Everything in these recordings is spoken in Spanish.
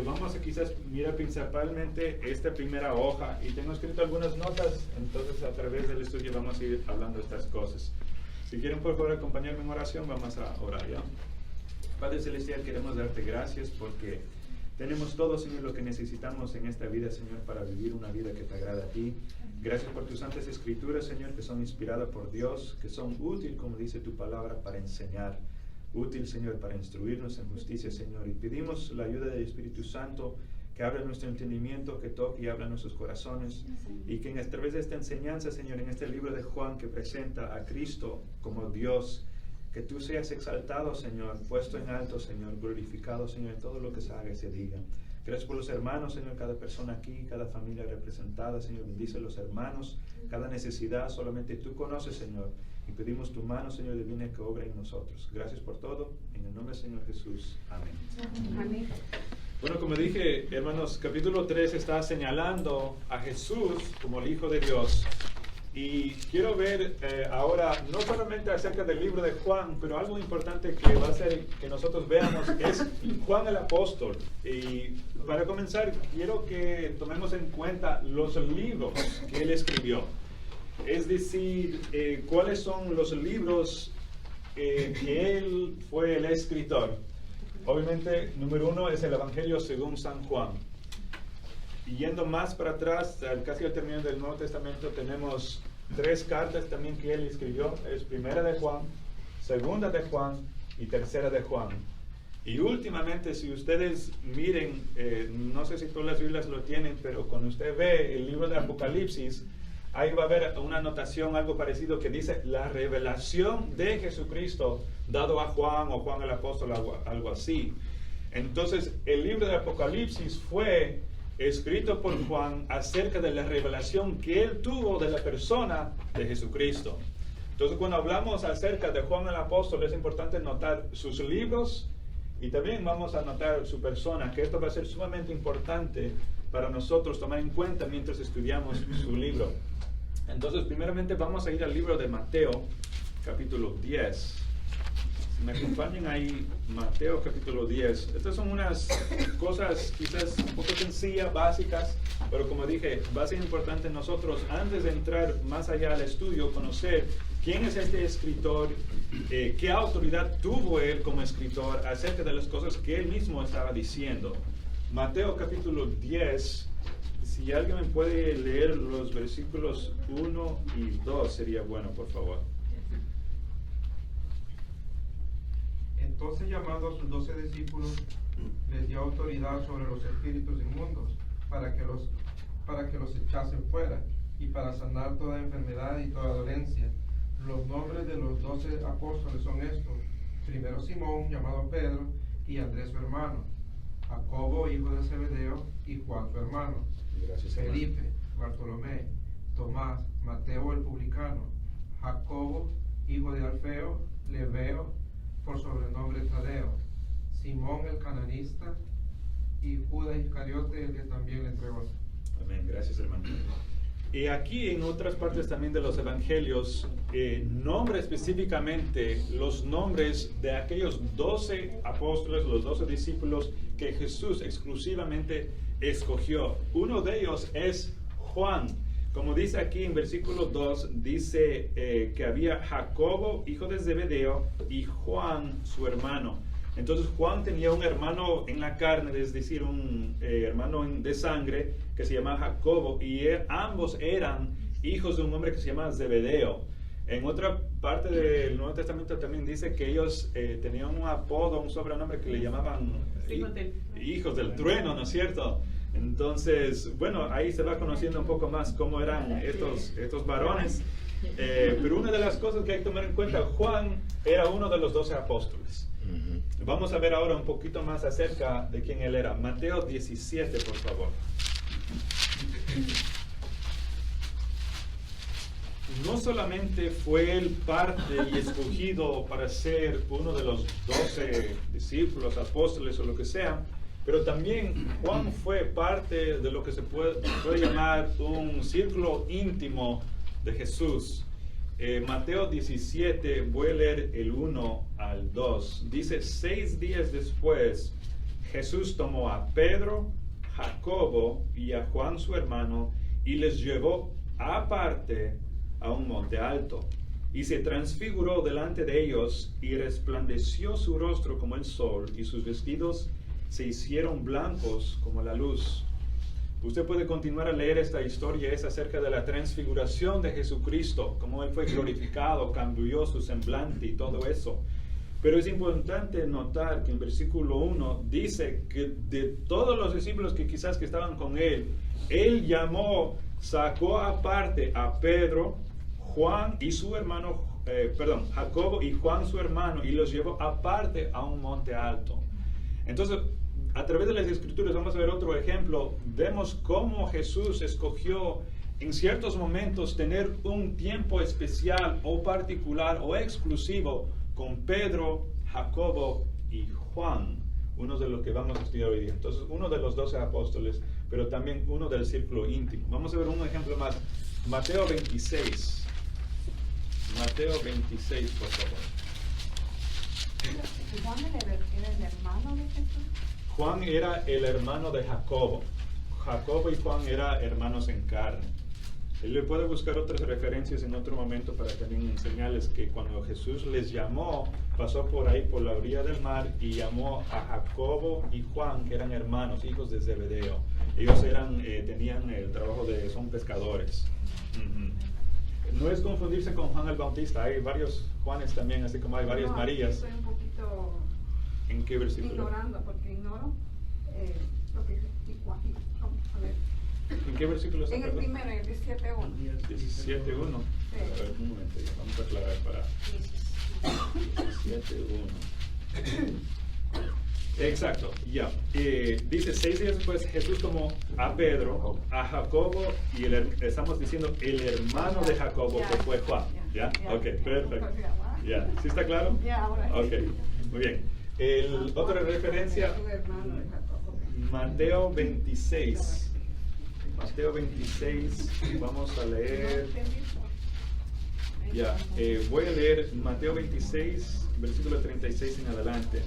vamos a quizás mirar principalmente esta primera hoja y tengo escrito algunas notas, entonces a través del estudio vamos a ir hablando de estas cosas. Si quieren por favor acompañarme en oración, vamos a orar ya. Padre Celestial, queremos darte gracias porque tenemos todo, Señor, lo que necesitamos en esta vida, Señor, para vivir una vida que te agrada a ti. Gracias por tus santas escrituras, Señor, que son inspiradas por Dios, que son útiles, como dice tu palabra, para enseñar. Útil, Señor, para instruirnos en justicia, Señor. Y pedimos la ayuda del Espíritu Santo, que abra nuestro entendimiento, que toque y abra nuestros corazones. Y que a través de esta enseñanza, Señor, en este libro de Juan que presenta a Cristo como Dios, que tú seas exaltado, Señor, puesto en alto, Señor, glorificado, Señor, en todo lo que se haga y se diga. Gracias por los hermanos, Señor, cada persona aquí, cada familia representada, Señor, bendice a los hermanos, cada necesidad solamente tú conoces, Señor, y pedimos tu mano, Señor, divina, que obra en nosotros. Gracias por todo, en el nombre del Señor Jesús. Amén. Amén. Bueno, como dije, hermanos, capítulo 3 está señalando a Jesús como el Hijo de Dios. Y quiero ver ahora, no solamente acerca del libro de Juan, pero algo importante que va a ser que nosotros veamos es Juan el apóstol. Y para comenzar, quiero que tomemos en cuenta los libros que él escribió. Es decir, cuáles son los libros que él fue el escritor. Obviamente, número 1 es el Evangelio según San Juan. Y yendo más para atrás, casi al término del Nuevo Testamento, tenemos 3 cartas también que él escribió. Es primera de Juan, segunda de Juan y tercera de Juan. Y últimamente, si ustedes miren, no sé si todas las Biblias lo tienen, pero cuando usted ve el libro de Apocalipsis, ahí va a haber una anotación, algo parecido, que dice la revelación de Jesucristo dado a Juan o Juan el apóstol, algo así. Entonces, el libro de Apocalipsis fue escrito por Juan acerca de la revelación que él tuvo de la persona de Jesucristo. Entonces, cuando hablamos acerca de Juan el apóstol, es importante notar sus libros y también vamos a notar su persona, que esto va a ser sumamente importante para nosotros tomar en cuenta mientras estudiamos su libro. Entonces, primeramente vamos a ir al libro de Mateo, capítulo 10. Si me acompañan ahí, Mateo capítulo 10. Estas son unas cosas quizás un poco sencillas, básicas, pero como dije, va a ser importante nosotros, antes de entrar más allá al estudio, conocer quién es este escritor, qué autoridad tuvo él como escritor acerca de las cosas que él mismo estaba diciendo. Mateo capítulo 10, si alguien me puede leer los versículos 1 y 2, sería bueno, por favor. Entonces, llamando a sus 12 discípulos, les dio autoridad sobre los espíritus inmundos para que los echasen fuera y para sanar toda enfermedad y toda dolencia. Los nombres de los 12 apóstoles son estos: primero Simón, llamado Pedro, y Andrés su hermano, Jacobo, hijo de Zebedeo, y Juan su hermano, Felipe, Bartolomé, Tomás, Mateo el publicano, Jacobo, hijo de Alfeo, Lebeo, por sobrenombre Tadeo, Simón el cananista, y Judas Iscariote, el que también le entregó. Amén, gracias hermano. Y aquí en otras partes también de los evangelios, nombra específicamente los nombres de aquellos 12 apóstoles, los 12 discípulos que Jesús exclusivamente escogió. Uno de ellos es Juan. Como dice aquí en versículo 2, dice que había Jacobo, hijo de Zebedeo, y Juan, su hermano. Entonces Juan tenía un hermano en la carne, es decir, un hermano de sangre que se llamaba Jacobo, y ambos eran hijos de un hombre que se llama Zebedeo. En otra parte del Nuevo Testamento también dice que ellos tenían un apodo, un sobrenombre que le llamaban hijos del trueno, ¿no es cierto? Entonces, bueno, ahí se va conociendo un poco más cómo eran estos varones. Pero una de las cosas que hay que tomar en cuenta, Juan era uno de los 12 apóstoles. Vamos a ver ahora un poquito más acerca de quién él era. Mateo 17, por favor. No solamente fue él parte y escogido para ser uno de los 12 discípulos, apóstoles o lo que sea, pero también Juan fue parte de lo que se puede llamar un círculo íntimo de Jesús. Mateo 17, voy a leer el 1 al 2. Dice: 6 días después, Jesús tomó a Pedro, Jacobo y a Juan su hermano y les llevó aparte a un monte alto. Y se transfiguró delante de ellos y resplandeció su rostro como el sol y sus vestidos se hicieron blancos como la luz. Usted puede continuar a leer esta historia, es acerca de la transfiguración de Jesucristo, cómo Él fue glorificado, cambió su semblante y todo eso. Pero es importante notar que en versículo 1 dice que de todos los discípulos que quizás que estaban con Él, Él sacó aparte a Pedro, Juan y su hermano, Jacobo y Juan su hermano, y los llevó aparte a un monte alto. Entonces, a través de las Escrituras vamos a ver otro ejemplo. Vemos cómo Jesús escogió en ciertos momentos tener un tiempo especial o particular o exclusivo con Pedro, Jacobo y Juan, uno de los que vamos a estudiar hoy día. Entonces, uno de los 12 apóstoles, pero también uno del círculo íntimo. Vamos a ver un ejemplo más. Mateo 26. Mateo 26, por favor. ¿Juan era el hermano de Jesús? Juan era el hermano de Jacobo. Jacobo y Juan eran hermanos en carne. Él le puede buscar otras referencias en otro momento para también enseñarles que cuando Jesús les llamó, pasó por ahí por la orilla del mar y llamó a Jacobo y Juan, que eran hermanos, hijos de Zebedeo. Ellos tenían el trabajo son pescadores. No es confundirse con Juan el Bautista, hay varios Juanes también, así como hay varias Marías. Estoy un poquito ¿En qué versículo? ignorando, porque ignoro lo que dice Juan. A ver. ¿En qué versículo está? En el primero, en el 17.1. 17.1. Sí. A ver, un momento, ya, vamos a aclarar para 17.1. Exacto, ya. Dice, 6 días después Jesús tomó a Pedro, a Jacobo y estamos diciendo el hermano de Jacobo, que fue Juan. ¿Ya? Ok, perfecto. ¿Ya? ¿Sí está claro? Ya, ahora sí. Ok, muy bien. Otra referencia, Mateo 26. Mateo 26, vamos a leer. Ya, voy a leer Mateo 26, versículo 36 en adelante.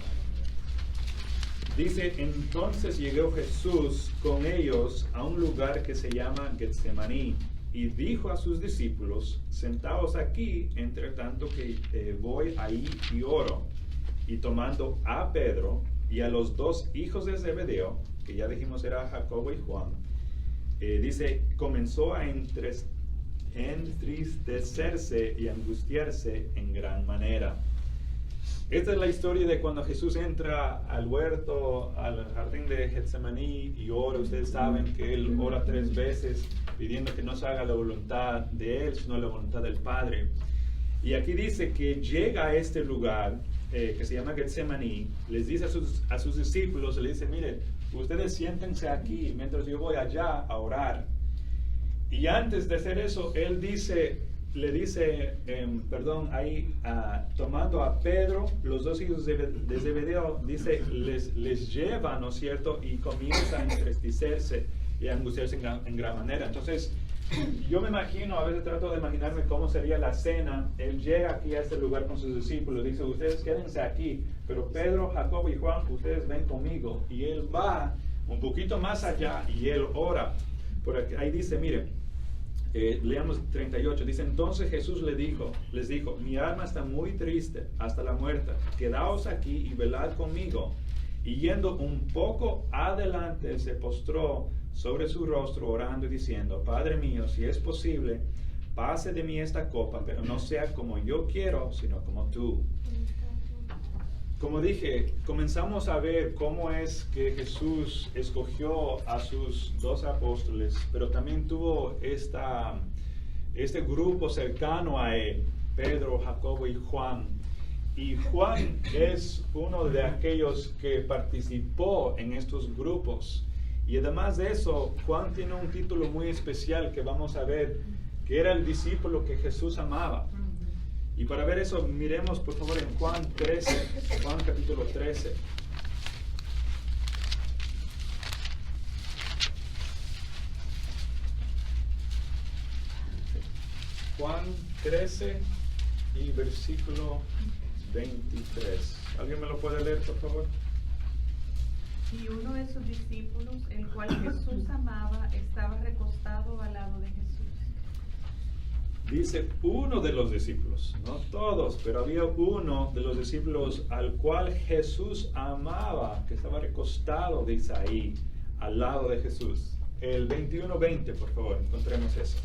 Dice, entonces llegó Jesús con ellos a un lugar que se llama Getsemaní y dijo a sus discípulos, sentaos aquí, entre tanto que voy ahí y oro. Y tomando a Pedro y a los 2 hijos de Zebedeo, que ya dijimos era Jacobo y Juan, dice, comenzó a entristecerse y angustiarse en gran manera. Esta es la historia de cuando Jesús entra al huerto, al jardín de Getsemaní y ora. Ustedes saben que Él ora 3 veces pidiendo que no se haga la voluntad de Él, sino la voluntad del Padre. Y aquí dice que llega a este lugar que se llama Getsemaní, les dice a sus discípulos, le dice, miren, ustedes siéntense aquí mientras yo voy allá a orar. Y antes de hacer eso, Él le dice, tomando a Pedro, los 2 hijos de Zebedeo, dice, les lleva, ¿no es cierto? Y comienza a entristecerse y a angustiarse en gran manera. Entonces, yo me imagino, a veces trato de imaginarme cómo sería la cena. Él llega aquí a este lugar con sus discípulos, dice, ustedes quédense aquí, pero Pedro, Jacobo y Juan, ustedes ven conmigo. Y Él va un poquito más allá y Él ora. Por aquí, ahí dice, mire, leamos 38, dice, entonces Jesús les dijo, mi alma está muy triste hasta la muerte, quedaos aquí y velad conmigo. Y yendo un poco adelante, se postró sobre su rostro orando y diciendo, Padre mío, si es posible, pase de mí esta copa, pero no sea como yo quiero, sino como tú. Como dije, comenzamos a ver cómo es que Jesús escogió a sus 2 apóstoles, pero también tuvo este grupo cercano a él, Pedro, Jacobo y Juan. Y Juan es uno de aquellos que participó en estos grupos. Y además de eso, Juan tiene un título muy especial que vamos a ver, que era el discípulo que Jesús amaba. Y para ver eso, miremos por favor en Juan 13, Juan capítulo 13. Juan 13 y versículo 23. ¿Alguien me lo puede leer, por favor? Y uno de sus discípulos, el cual Jesús amaba, estaba recostado al lado de Jesús. Dice uno de los discípulos, no todos, pero había uno de los discípulos al cual Jesús amaba, que estaba recostado, dice ahí, al lado de Jesús. El 21:20, por favor, encontremos eso.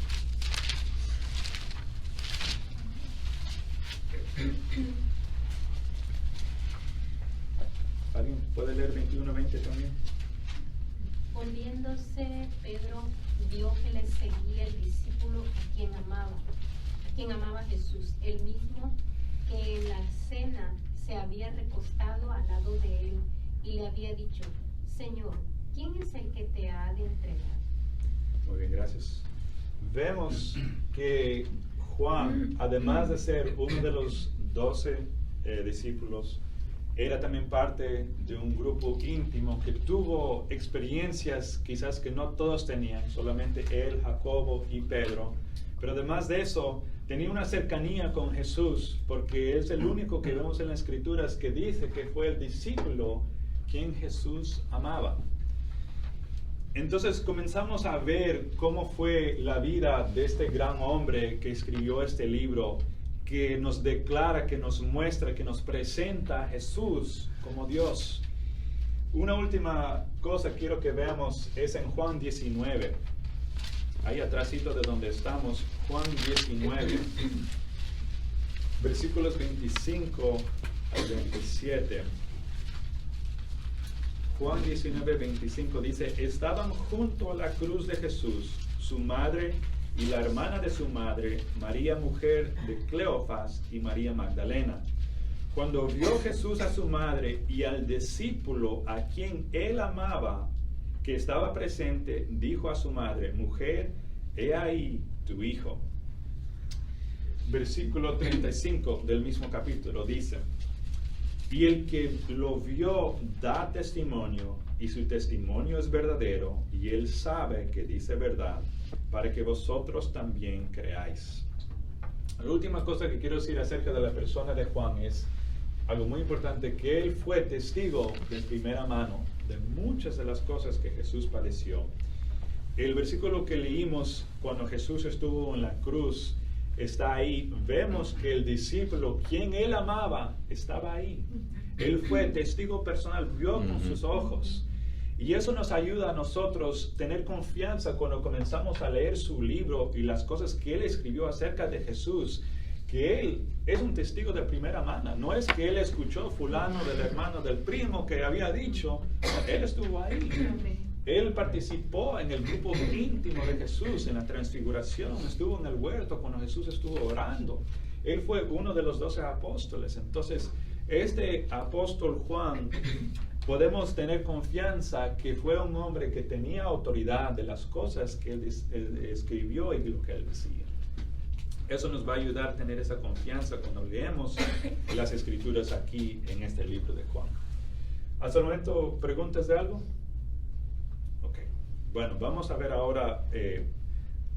¿Alguien puede leer 21:20 también? Volviéndose, Pedro vio que le seguía el discípulo a quien amaba Jesús, el mismo que en la cena se había recostado al lado de él y le había dicho: Señor, ¿quién es el que te ha de entregar? Muy bien, gracias. Vemos que Juan, además de ser uno de los 12 discípulos, era también parte de un grupo íntimo que tuvo experiencias quizás que no todos tenían, solamente él, Jacobo y Pedro. Pero además de eso, tenía una cercanía con Jesús, porque es el único que vemos en las Escrituras que dice que fue el discípulo quien Jesús amaba. Entonces comenzamos a ver cómo fue la vida de este gran hombre que escribió este libro, que nos declara, que nos muestra, que nos presenta a Jesús como Dios. Una última cosa quiero que veamos es en Juan 19. Ahí atrásito de donde estamos, Juan 19, versículos 25 al 27. Juan 19, 25 dice: estaban junto a la cruz de Jesús, su madre y la hermana de su madre, María, mujer de Cleofas, y María Magdalena. Cuando vio Jesús a su madre y al discípulo a quien él amaba, que estaba presente, dijo a su madre: mujer, he ahí tu hijo. Versículo 35 del mismo capítulo dice: y el que lo vio da testimonio, y su testimonio es verdadero, y él sabe que dice verdad, para que vosotros también creáis. La última cosa que quiero decir acerca de la persona de Juan es algo muy importante, que él fue testigo de primera mano de muchas de las cosas que Jesús padeció. El versículo que leímos cuando Jesús estuvo en la cruz está ahí. Vemos que el discípulo, quien él amaba, estaba ahí. Él fue testigo personal, vio con sus ojos. Y eso nos ayuda a nosotros tener confianza cuando comenzamos a leer su libro y las cosas que él escribió acerca de Jesús, que él es un testigo de primera mano. No es que él escuchó fulano del hermano del primo que había dicho, él estuvo ahí. Él participó en el grupo íntimo de Jesús, en la transfiguración, estuvo en el huerto cuando Jesús estuvo orando. Él fue uno de los 12 apóstoles. Entonces, este apóstol Juan, podemos tener confianza que fue un hombre que tenía autoridad de las cosas que él escribió y de lo que él decía. Eso nos va a ayudar a tener esa confianza cuando leemos las escrituras aquí en este libro de Juan. Hasta el momento, ¿preguntas de algo? Ok. Bueno, vamos a ver ahora,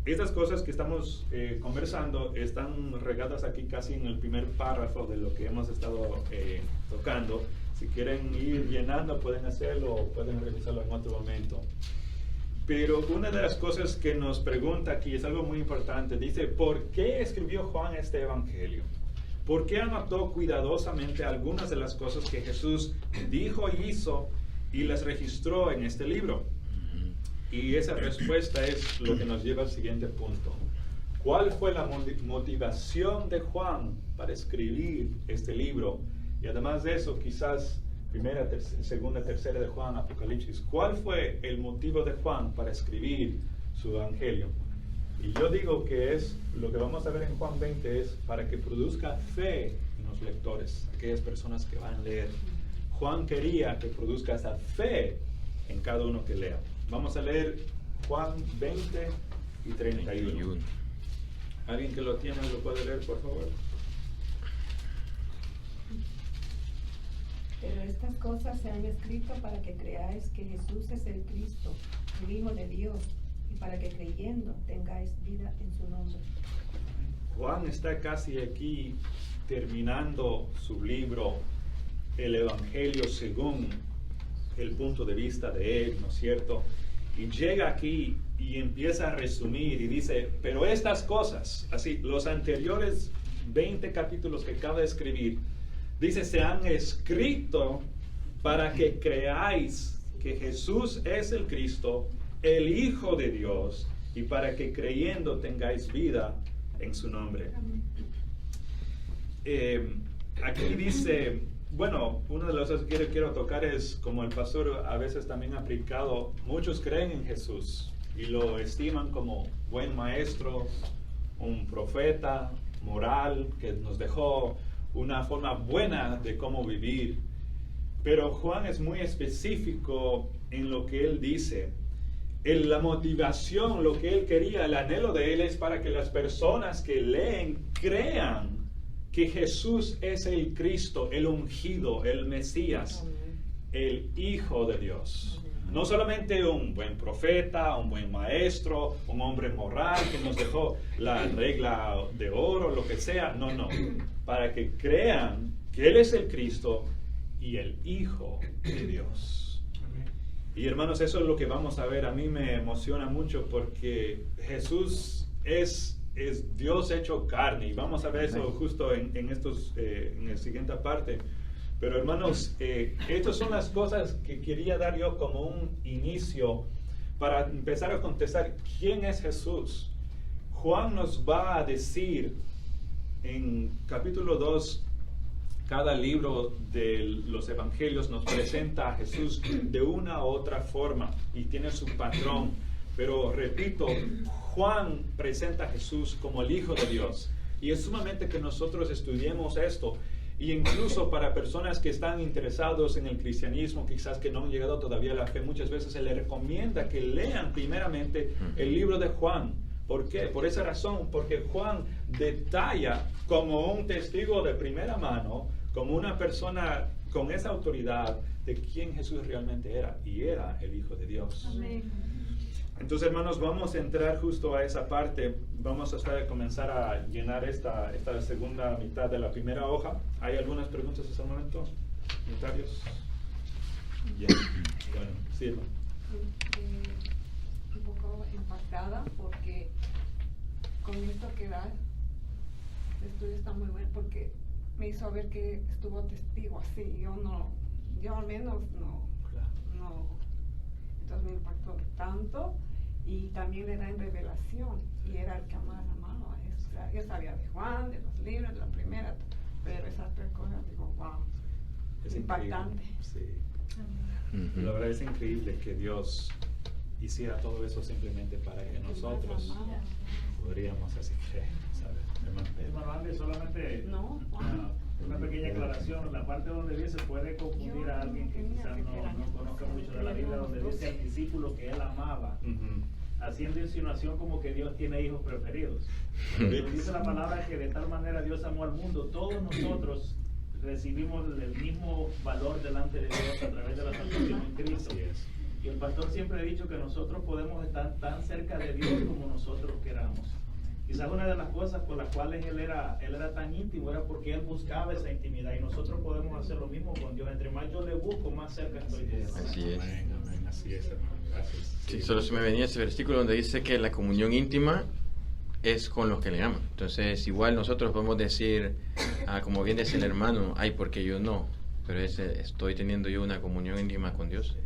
estas cosas que estamos conversando están regadas aquí casi en el primer párrafo de lo que hemos estado tocando. Si quieren ir llenando, pueden hacerlo o pueden revisarlo en otro momento. Pero una de las cosas que nos pregunta aquí es algo muy importante. Dice, ¿por qué escribió Juan este evangelio? ¿Por qué anotó cuidadosamente algunas de las cosas que Jesús dijo y hizo y las registró en este libro? Y esa respuesta es lo que nos lleva al siguiente punto. ¿Cuál fue la motivación de Juan para escribir este libro? Y además de eso, quizás primera, segunda, tercera de Juan, Apocalipsis. ¿Cuál fue el motivo de Juan para escribir su evangelio? Y yo digo que es, lo que vamos a ver en Juan 20 es para que produzca fe en los lectores, aquellas personas que van a leer. Juan quería que produzca esa fe en cada uno que lea. Vamos a leer Juan 20 y 31. ¿Alguien que lo tiene lo puede leer, por favor? Pero estas cosas se han escrito para que creáis que Jesús es el Cristo, el Hijo de Dios, y para que creyendo tengáis vida en su nombre. Juan está casi aquí terminando su libro, el Evangelio según el punto de vista de él, ¿no es cierto? Y llega aquí y empieza a resumir y dice, pero estas cosas, así, los anteriores 20 capítulos que acaba de escribir, dice, se han escrito para que creáis que Jesús es el Cristo, el Hijo de Dios, y para que creyendo tengáis vida en su nombre. Aquí dice, bueno, una de las cosas que quiero tocar es, como el pastor a veces también ha aplicado, muchos creen en Jesús y lo estiman como buen maestro, un profeta moral que nos dejó una forma buena de cómo vivir. Pero Juan es muy específico en lo que él dice. La motivación, lo que él quería, el anhelo de él es para que las personas que leen crean que Jesús es el Cristo, el ungido, el Mesías, el Hijo de Dios. No solamente un buen profeta, un buen maestro, un hombre moral que nos dejó la regla de oro, lo que sea. No, no. Para que crean que Él es el Cristo y el Hijo de Dios. Y hermanos, eso es lo que vamos a ver. A mí me emociona mucho porque Jesús es Dios hecho carne. Y vamos a ver eso justo en la siguiente parte. Pero hermanos, estas son las cosas que quería dar yo como un inicio para empezar a contestar quién es Jesús. Juan nos va a decir en capítulo 2, cada libro de los evangelios nos presenta a Jesús de una u otra forma y tiene su patrón. Pero repito, Juan presenta a Jesús como el Hijo de Dios. Y es sumamente que nosotros estudiemos esto. Y incluso para personas que están interesados en el cristianismo, quizás que no han llegado todavía a la fe, muchas veces se les recomienda que lean primeramente el libro de Juan. ¿Por qué? Por esa razón, porque Juan detalla como un testigo de primera mano, como una persona con esa autoridad de quién Jesús realmente era, y era el Hijo de Dios. Amén. Entonces, hermanos, vamos a entrar justo a esa parte. Vamos a comenzar a llenar esta segunda mitad de la primera hoja. ¿Hay algunas preguntas hasta el momento? ¿Comentarios? Bien. Bueno, sí, hermano. Un poco impactada porque con esto que da, el estudio está muy bueno porque me hizo ver que estuvo testigo así. Yo al menos no. Entonces me impactó tanto. Y también le da en revelación, y era el que más amaba eso. O sea, yo sabía de Juan, de los libros, de la primera, pero esas tres cosas, digo, wow, es impactante. Sí. La verdad es increíble que Dios hiciera todo eso simplemente para que nosotros podríamos así creer, ¿sabes? Hermano Andy, solamente una pequeña aclaración. La parte donde dice puede confundir a alguien que quizás no conozca mucho de la Biblia, donde dice al discípulo que él amaba, haciendo insinuación como que Dios tiene hijos preferidos. Dice la palabra que de tal manera Dios amó al mundo. Todos nosotros recibimos el mismo valor delante de Dios a través de la salvación en Cristo. Y el pastor siempre ha dicho que nosotros podemos estar tan cerca de Dios como nosotros queramos. Quizás una de las cosas por las cuales él era tan íntimo era porque él buscaba esa intimidad, y nosotros podemos hacer lo mismo con Dios. Entre más yo le busco, más cerca estoy de él. Así es. Amén, así es, hermano. Gracias. Sí, solo se me venía ese versículo donde dice que la comunión íntima es con los que le aman. Entonces, igual nosotros podemos decir, como bien dice el hermano, ay, porque yo no, pero estoy teniendo yo una comunión íntima con Dios.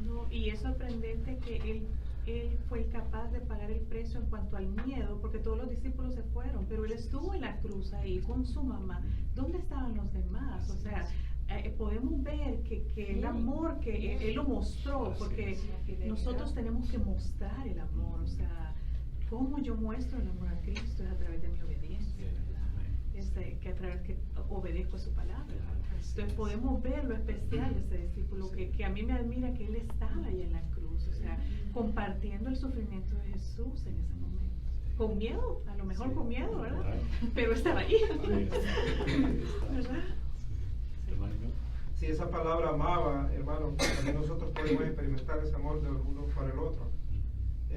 No, y es sorprendente que él fue capaz de pagar el precio en cuanto al miedo, porque todos los discípulos se fueron, pero él estuvo en la cruz ahí con su mamá. ¿Dónde estaban los demás? O sea, podemos ver que el amor que él lo mostró, porque nosotros tenemos que mostrar el amor. O sea, ¿cómo yo muestro el amor a Cristo? Es a través de mi obediencia, ¿verdad? Que a través que obedezco a su palabra. Entonces podemos ver lo especial de ese discípulo, que a mí me admira que él estaba ahí en la cruz, o sea, compartiendo el sufrimiento de Jesús en ese momento. Con miedo, a lo mejor con miedo, ¿verdad? Pero estaba ahí, ¿verdad? Si esa palabra amaba, hermano, también nosotros podemos experimentar ese amor de uno por el otro.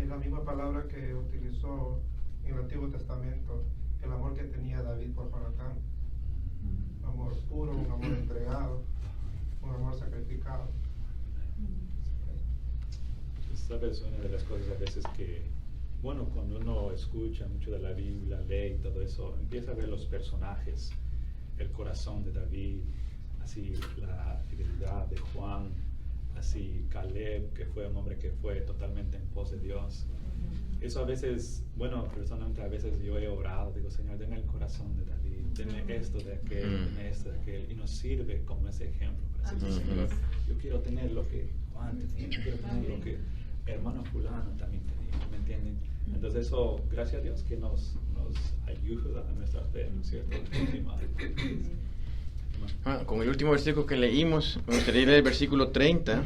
La misma palabra que utilizó en el Antiguo Testamento, el amor que tenía David por Jonatán. Un amor puro, un amor entregado, con amor sacrificado. Sabes, una de las cosas a veces que, bueno, cuando uno escucha mucho de la Biblia, lee y todo eso, empieza a ver los personajes, el corazón de David, así la fidelidad de Juan, así Caleb, que fue un hombre que fue totalmente en pos de Dios. Eso a veces, bueno, personalmente a veces yo he orado, digo, Señor, denme el corazón de David, denme esto de aquel, denme esto de aquel, y nos sirve como ese ejemplo para decir, Señor, yo quiero tener lo que Juan tenía, yo quiero tener lo que hermano fulano también tenía, ¿me entienden? Entonces eso, gracias a Dios, que nos ayuda a nuestra fe, ¿no es cierto? Con el último versículo que leímos, me gustaría leer el versículo 30,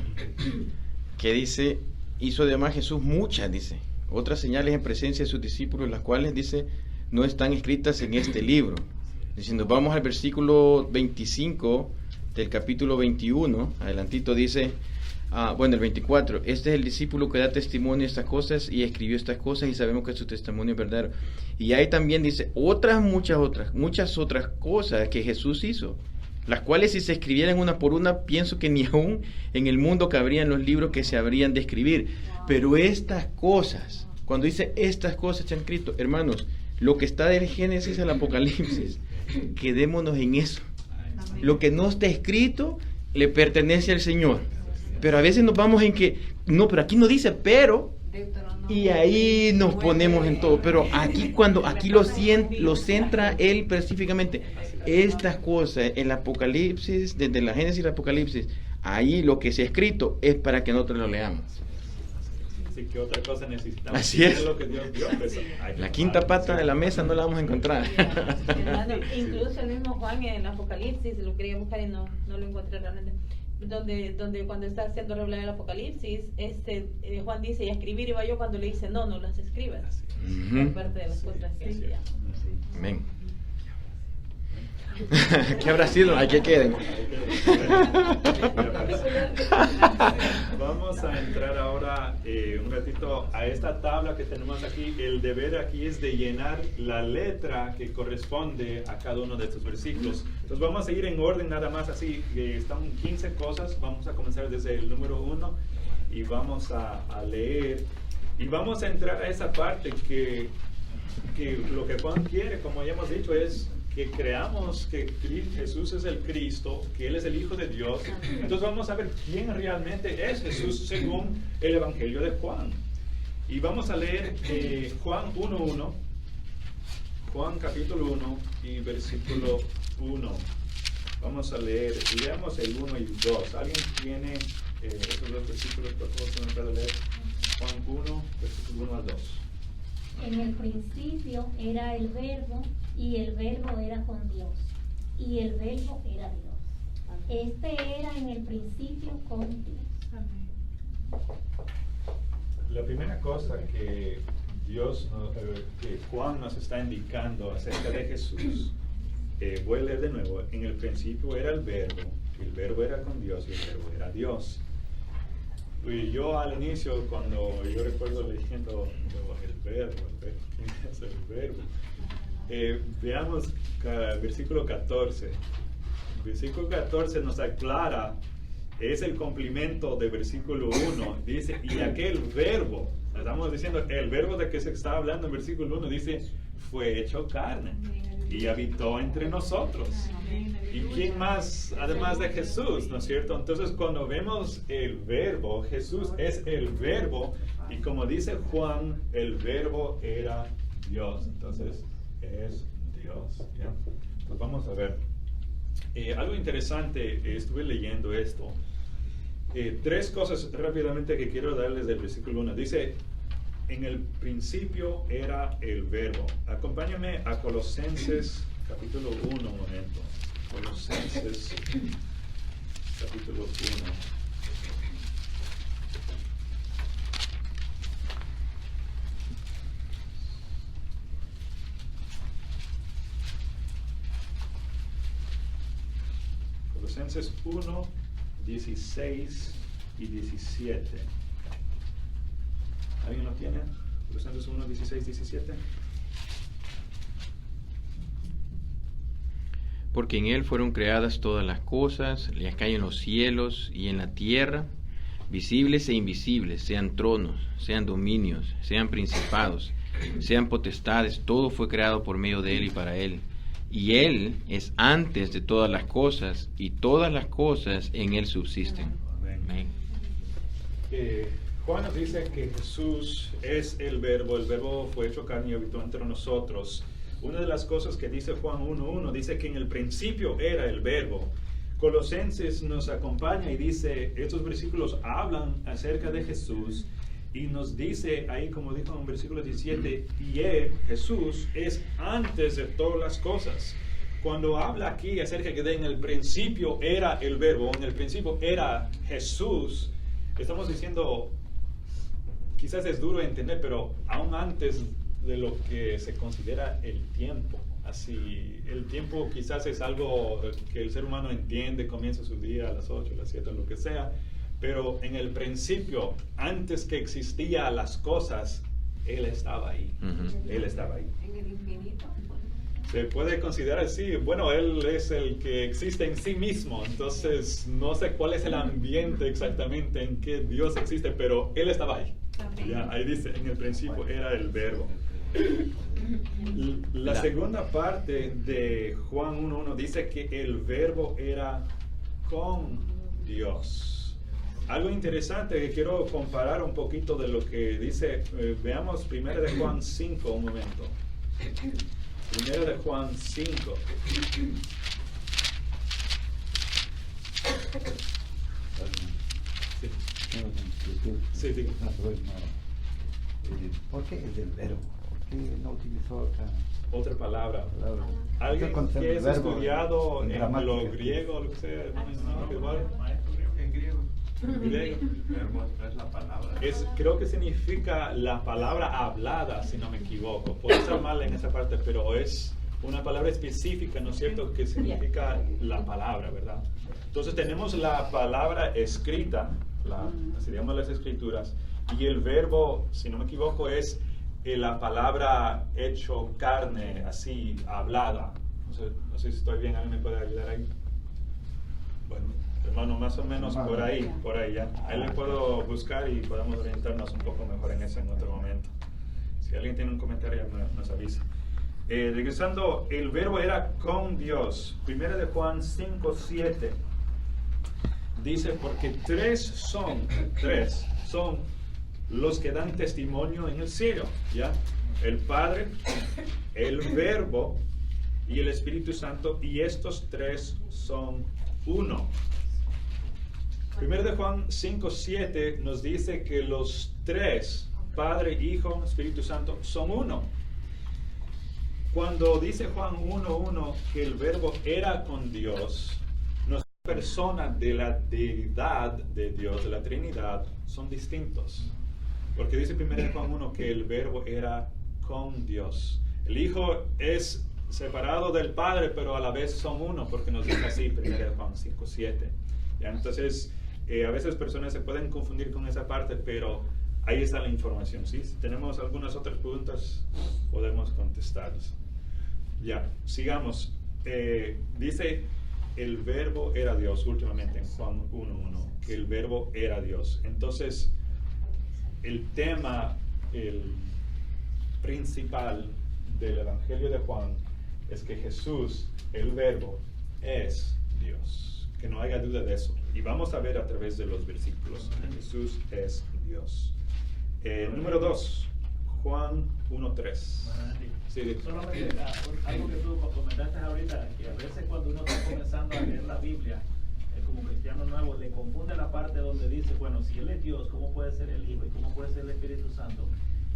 que dice, hizo además Jesús muchas, dice, otras señales en presencia de sus discípulos, las cuales, dice, no están escritas en este libro. Diciendo, vamos al versículo 25 del capítulo 21, adelantito dice, el 24, este es el discípulo que da testimonio de estas cosas y escribió estas cosas y sabemos que su testimonio es verdadero. Y ahí también dice, muchas otras cosas que Jesús hizo, las cuales si se escribieran una por una, pienso que ni aún en el mundo cabrían los libros que se habrían de escribir. Pero estas cosas, cuando dice estas cosas se han escrito, hermanos, lo que está del Génesis al Apocalipsis, quedémonos en eso. Lo que no está escrito le pertenece al Señor. Pero a veces nos vamos en que, no, pero aquí no dice, pero, y ahí nos ponemos en todo. Pero aquí lo centra él específicamente. Estas cosas, el Apocalipsis, desde la Génesis al Apocalipsis, ahí lo que se ha escrito es para que nosotros lo leamos. Así que otra cosa necesitamos. Así es. Lo que Dios dio, pues, la quinta pata de la mesa no la vamos a encontrar. Hermano, incluso el mismo Juan en el Apocalipsis, lo quería buscar y no lo encontré realmente. Donde cuando está haciendo revelar el Apocalipsis, Juan dice, y a escribir iba yo cuando le dice, no las escribas. Es parte de las cosas que hacía. Amén. ¿Qué habrá sido? Hay que queden. Vamos a entrar ahora un ratito a esta tabla que tenemos aquí. El deber aquí es de llenar la letra que corresponde a cada uno de estos versículos. Entonces vamos a ir en orden nada más así. Están 15 cosas. Vamos a comenzar desde el número 1 y vamos a leer. Y vamos a entrar a esa parte que lo que Juan quiere, como ya hemos dicho, es que creamos que Jesús es el Cristo, que Él es el Hijo de Dios. Entonces vamos a ver quién realmente es Jesús según el Evangelio de Juan. Y vamos a leer Juan 1:1, Juan capítulo 1 y versículo 1. Vamos a leer, leamos el 1 y 2. ¿Alguien tiene esos dos versículos? Por favor, se me puede leer. Juan 1, versículo 1 al 2. En el principio era el Verbo, y el Verbo era con Dios, y el Verbo era Dios. Este era en el principio con Dios. La primera cosa que que Juan nos está indicando acerca de Jesús, voy a leer de nuevo. En el principio era el Verbo era con Dios y el Verbo era Dios. Y yo al inicio, cuando yo recuerdo leyendo el verbo, ¿quién es el verbo? Veamos versículo 14. Versículo 14 nos aclara, es el complemento de versículo 1. Dice, y aquel verbo, estamos diciendo, el verbo de que se está hablando en versículo 1, dice, fue hecho carne y habitó entre nosotros. ¿Y quién más además de Jesús? ¿No es cierto? Entonces cuando vemos el verbo, Jesús es el verbo, y como dice Juan, el verbo era Dios. Entonces es Dios. ¿Ya? Pues vamos a ver. Algo interesante, estuve leyendo esto. Tres cosas rápidamente que quiero darles del versículo 1. Dice, en el principio era el verbo. Acompáñame a Colosenses capítulo 1 un momento. Colosenses capítulo 1. Colosenses 1, 16 y 17. ¿Alguien lo tiene? Colosenses 1, 16, 17. porque en Él fueron creadas todas las cosas, las que hay en los cielos y en la tierra, visibles e invisibles, sean tronos, sean dominios, sean principados, sean potestades, todo fue creado por medio de Él y para Él. Y Él es antes de todas las cosas, y todas las cosas en Él subsisten. Amén. Juan nos dice que Jesús es el verbo fue hecho carne y habitó entre nosotros. Una de las cosas que dice Juan 1:1, dice que en el principio era el verbo. Colosenses nos acompaña y dice, estos versículos hablan acerca de Jesús y nos dice ahí, como dijo en versículo 17, y Él, Jesús, es antes de todas las cosas. Cuando habla aquí acerca de en el principio era el verbo, en el principio era Jesús, estamos diciendo, quizás es duro de entender, pero aún antes de lo que se considera el tiempo. Así, el tiempo quizás es algo que el ser humano entiende, comienza su día a las 8, a las 7, lo que sea, pero en el principio, antes que existían las cosas, Él estaba ahí. Él estaba ahí. En el infinito. Se puede considerar así, bueno, Él es el que existe en sí mismo, entonces no sé cuál es el ambiente exactamente en que Dios existe, pero Él estaba ahí. Ya, ahí dice, en el principio era el verbo. La segunda parte de Juan 1:1 dice que el verbo era con Dios. Algo interesante que quiero comparar un poquito de lo que dice, veamos 1 de Juan 5 un momento. 1 de Juan 5. Sí, sí. ¿Por qué es el verbo? ¿Por qué no utilizó otra palabra? ¿Alguien que es estudiado en lo griego, lo que sea? En griego. Es la palabra. Creo que significa la palabra hablada, si no me equivoco. Puedo estar mal en esa parte, pero es una palabra específica, ¿no es cierto?, que significa la palabra, ¿verdad? Entonces tenemos la palabra escrita, así digamos las escrituras, y el verbo, si no me equivoco, es la palabra hecho carne, así, hablada. No sé si estoy bien, ¿alguien me puede ayudar ahí? Bueno, hermano, más o menos por ahí ya. Ahí le puedo buscar y podemos orientarnos un poco mejor en eso en otro momento. Si alguien tiene un comentario, nos avisa. Regresando, el verbo era con Dios. 1 de Juan 5:7 dice, porque tres son los que dan testimonio en el cielo, ¿ya? El Padre, el Verbo y el Espíritu Santo, y estos tres son uno. 1 de Juan 5:7 nos dice que los tres, Padre, Hijo, Espíritu Santo, son uno. Cuando dice Juan 1:1 que el Verbo era con Dios, las personas de la deidad de Dios, de la Trinidad, son distintos. Porque dice 1 de Juan 1 que el Verbo era con Dios. El Hijo es separado del Padre, pero a la vez son uno, porque nos dice así 1 de Juan 5:7. Entonces, a veces personas se pueden confundir con esa parte, pero ahí está la información. ¿Sí? Si tenemos algunas otras preguntas, podemos contestarlas. Ya, sigamos. Dice, el Verbo era Dios, últimamente en Juan 1:1, que el Verbo era Dios. Entonces, el tema, el principal del Evangelio de Juan es que Jesús, el Verbo, es Dios. Que no haya duda de eso. Y vamos a ver a través de los versículos que Jesús es Dios. Número 2, Juan 1:3. Sí, solamente algo que tú comentaste ahorita, que a veces cuando uno está comenzando a leer la Biblia, como cristiano nuevo, le confunde la parte donde dice, bueno, si Él es Dios, ¿cómo puede ser el Hijo? ¿Y cómo puede ser el Espíritu Santo?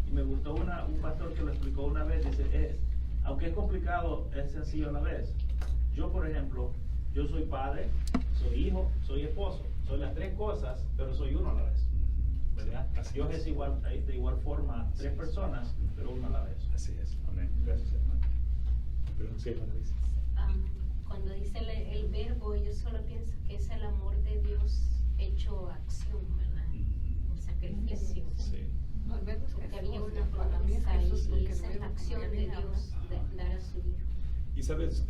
Y me gustó un pastor que lo explicó una vez, dice, aunque es complicado, es sencillo a la vez. Yo, por ejemplo, yo soy padre, soy hijo, soy esposo, soy las tres cosas, pero soy uno a la vez. ¿Verdad? Dios es igual, de igual forma, tres personas, pero uno a la vez. Así es. Amén. Gracias, hermano. Pero sí, hermano, dice. Cuando dice el verbo, yo solo pienso que es el amor de Dios hecho acción, ¿verdad? El sacrificio. Sí. Porque había una promesa y esa es la acción de Dios de dar a su Hijo. Y sabes,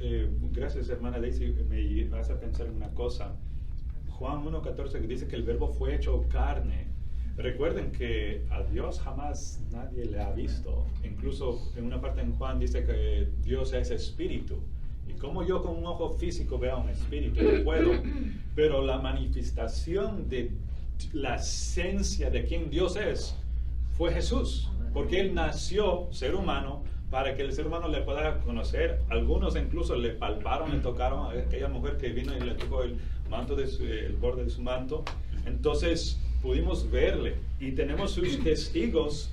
gracias hermana Daisy, me hace pensar en una cosa. Juan 1:14 que dice que el verbo fue hecho carne. Recuerden que a Dios jamás nadie le ha visto. Incluso en una parte en Juan dice que Dios es espíritu. Y como yo con un ojo físico veo un espíritu, no puedo. Pero la manifestación de la esencia de quien Dios es fue Jesús. Porque Él nació ser humano para que el ser humano le pueda conocer. Algunos incluso le palparon, le tocaron a aquella mujer que vino y le tocó el manto el borde de su manto. Entonces pudimos verle y tenemos sus testigos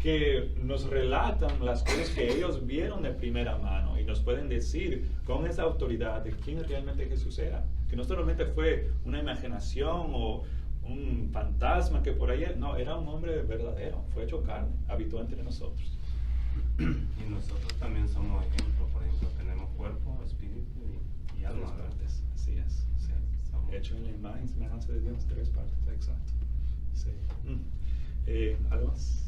que nos relatan las cosas que ellos vieron de primera mano y nos pueden decir con esa autoridad de quién realmente Jesús era. Que no solamente fue una imaginación o un fantasma que por ahí, no, era un hombre verdadero, fue hecho carne, habitó entre nosotros. Y nosotros también somos ejemplos, por ejemplo, tenemos cuerpo, espíritu y alma. 3 partes, así es. Sí. Hecho en la imagen y semejanza de Dios, 3 partes, exacto. Sí. ¿Algo más?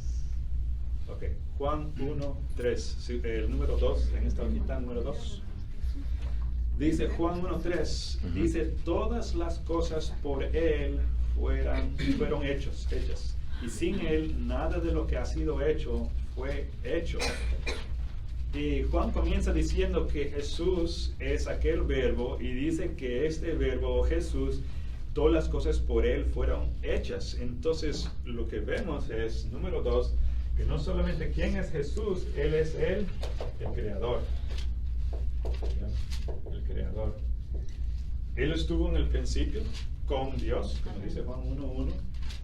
Ok, Juan 1:3, sí, el número 2, en esta hojita, número 2. Dice Juan 1:3, dice, todas las cosas por Él fueron hechas, y sin Él nada de lo que ha sido hecho fue hecho. Y Juan comienza diciendo que Jesús es aquel verbo y dice que este verbo Jesús, todas las cosas por Él fueron hechas. Entonces lo que vemos es, número 2, que no solamente quién es Jesús, Él es el Creador. El Creador. Él estuvo en el principio con Dios, como dice Juan 1:1,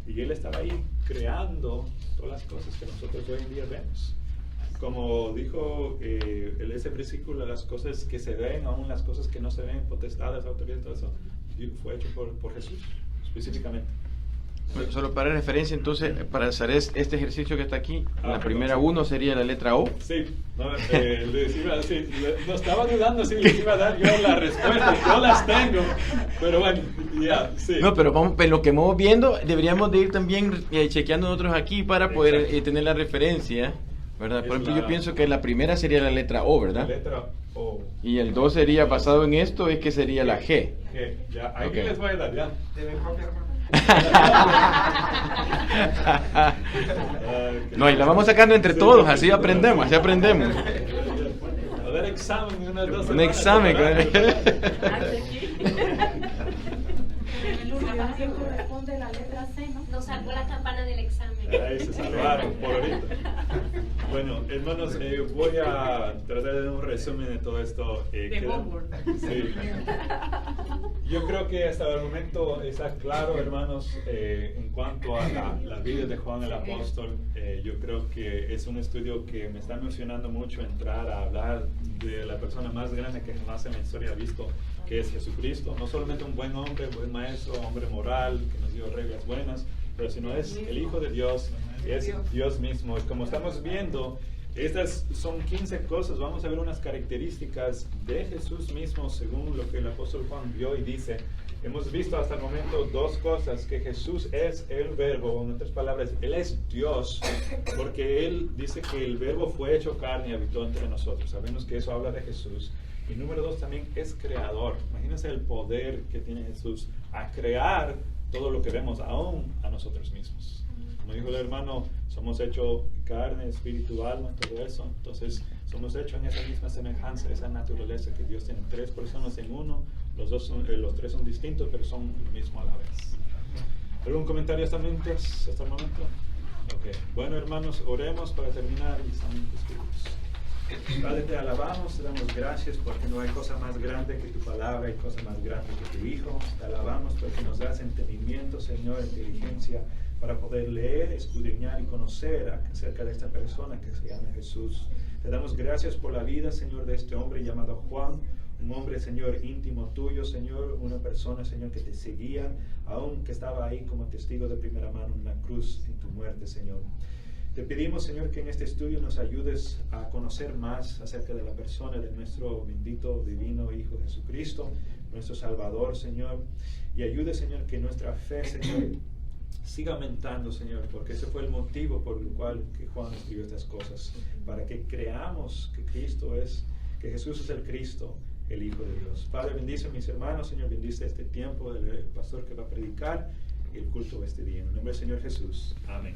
y Él estaba ahí creando todas las cosas que nosotros hoy en día vemos. Como dijo ese versículo, las cosas que se ven, aún las cosas que no se ven, potestades, autoridades, todo eso, fue hecho por Jesús, específicamente. Bueno, solo para referencia, entonces, para hacer este ejercicio que está aquí, la primera 1 sería la letra O. Sí, no estaba dudando si les iba a dar yo la respuesta, yo las tengo, pero bueno, ya, sí. No, pero lo que vamos viendo, deberíamos de ir también chequeando nosotros aquí para poder tener la referencia, ¿verdad? Por ejemplo, yo pienso que la primera sería la letra O, ¿verdad? La letra O. Y el 2 sería, basado en esto, es que sería la G. Ya, ahí les voy a dar, ya. Deben copiar. No, y la vamos sacando entre todos, así aprendemos, A dar examen en unas 2 semanas. Un examen. Corresponde la letra C, ¿no? Nos salvó la campana del examen. Ahí se salvaron por ahorita. Bueno, hermanos, voy a tratar de dar un resumen de todo esto. De homework. Sí. Yo creo que hasta el momento está claro, hermanos, en cuanto a la vida de Juan el Apóstol. Yo creo que es un estudio que me está emocionando mucho entrar a hablar de la persona más grande que jamás en la historia ha visto, que es Jesucristo. No solamente un buen hombre, buen maestro, hombre moral, que nos dio reglas buenas, pero sino es el Hijo de Dios, es Dios mismo. Y como estamos viendo, estas son 15 cosas. Vamos a ver unas características de Jesús mismo según lo que el apóstol Juan vio y dice. Hemos visto hasta el momento 2 cosas, que Jesús es el verbo, en otras palabras, Él es Dios, porque Él dice que el verbo fue hecho carne y habitó entre nosotros. Sabemos que eso habla de Jesús. Y número 2 también es creador. Imagínense el poder que tiene Jesús a crear todo lo que vemos, aún a nosotros mismos. Como dijo el hermano, somos hechos carne, espíritu, alma, todo eso. Entonces, somos hechos en esa misma semejanza, esa naturaleza que Dios tiene. 3 personas en uno, los 3 son distintos, pero son lo mismo a la vez. ¿Algún comentario hasta el momento? Okay. Bueno, hermanos, oremos para terminar y estamos inscritos. Padre, te alabamos, te damos gracias porque no hay cosa más grande que tu palabra, hay cosa más grande que tu Hijo. Te alabamos porque nos das entendimiento, Señor, inteligencia, para poder leer, escudriñar y conocer acerca de esta persona que se llama Jesús. Te damos gracias por la vida, Señor, de este hombre llamado Juan, un hombre, Señor, íntimo tuyo, Señor, una persona, Señor, que te seguía, aún que estaba ahí como testigo de primera mano en la cruz en tu muerte, Señor. Te pedimos, Señor, que en este estudio nos ayudes a conocer más acerca de la persona de nuestro bendito, divino Hijo Jesucristo, nuestro Salvador, Señor, y ayude, Señor, que nuestra fe, Señor, siga aumentando, Señor, porque ese fue el motivo por el cual que Juan escribió estas cosas, para que creamos que Cristo es, que Jesús es el Cristo, el Hijo de Dios. Padre, bendice a mis hermanos, Señor, bendice este tiempo del pastor que va a predicar y el culto de este día. En el nombre del Señor Jesús. Amén.